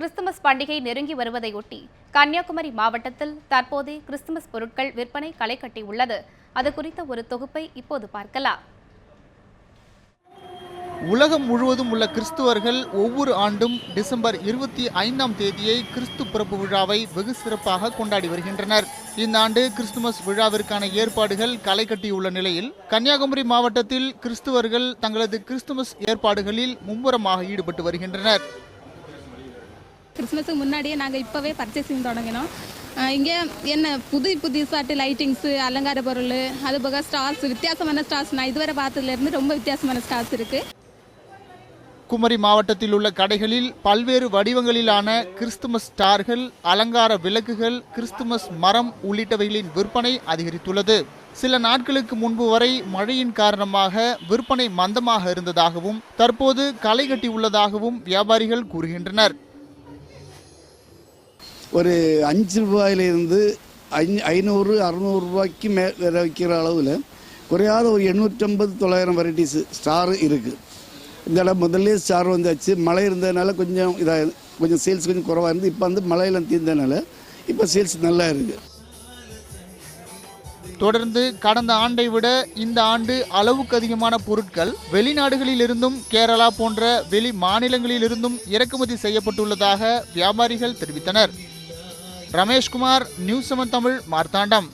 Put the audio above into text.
Christmas பண்டிகை நெருங்கி வருவதையொட்டி கன்னியாகுமரி மாவட்டத்தில் தற்போதே கிறிஸ்துமஸ் பொருட்கள் விற்பனை களை கட்டியுள்ளது. அது குறித்த ஒரு தொகுப்பை இப்போது பார்க்கலாம். உலகம் முழுவதும் உள்ள கிறிஸ்துவர்கள் ஒவ்வொரு ஆண்டும் டிசம்பர் 25ஆம் தேதியை கிறிஸ்து பிறப்பு விழாவை வெகு சிறப்பாக கொண்டாடி வருகின்றனர். இந்த ஆண்டு கிறிஸ்துமஸ் விழாவிற்கான ஏற்பாடுகள் களை கட்டியுள்ள நிலையில் கன்னியாகுமரி மாவட்டத்தில் கிறிஸ்துவர்கள் தங்களது கிறிஸ்துமஸ் ஏற்பாடுகளில் மும்முரமாக ஈடுபட்டு வருகின்றனர். கிறிஸ்மஸுக்கு முன்னாடியே நாங்கள் இப்போவே பர்ச்சேசிங் தொடங்கினோம். இங்கே என்ன புதுசாட்டு லைட்டிங்ஸு, அலங்கார பொருள், அது போக ஸ்டார்ஸ், வித்தியாசமான ஸ்டார்ஸ் நான் இதுவரை பார்த்ததுலேருந்து ரொம்ப வித்தியாசமான ஸ்டார்ஸ் இருக்குது. குமரி மாவட்டத்தில் உள்ள கடைகளில் பல்வேறு வடிவங்களிலான கிறிஸ்துமஸ் ஸ்டார்கள், அலங்கார விளக்குகள், கிறிஸ்துமஸ் மரம் உள்ளிட்டவைகளின் விற்பனை அதிகரித்துள்ளது. சில நாட்களுக்கு முன்பு வரை மழையின் காரணமாக விற்பனை மந்தமாக இருந்ததாகவும் தற்போது களை கட்டியுள்ளதாகவும் வியாபாரிகள் கூறுகின்றனர். ஒரு 5 ரூபாயிலிருந்து 500-600 ரூபாய்க்கு விற்கிற அளவில் குறையாத ஒரு 850-900 வெரைட்டிஸ் ஸ்டார் இருக்குது. இந்த இடம் முதல்ல ஸ்டார் வந்தாச்சு. மழை இருந்ததுனால கொஞ்சம் சேல்ஸ் கொஞ்சம் குறைவாக இருந்து, இப்போ வந்து மழையெல்லாம் தீர்ந்ததுனால இப்போ சேல்ஸ் நல்லா இருக்குது. தொடர்ந்து கடந்த ஆண்டை விட இந்த ஆண்டு அளவுக்கு அதிகமான பொருட்கள் வெளிநாடுகளில் இருந்தும் கேரளா போன்ற வெளி மாநிலங்களிலிருந்தும் இறக்குமதி செய்யப்பட்டுள்ளதாக வியாபாரிகள் தெரிவித்தனர். ரமேஷ்குமார், நியூஸ் 7 தமிழ், மார்த்தாண்டம்.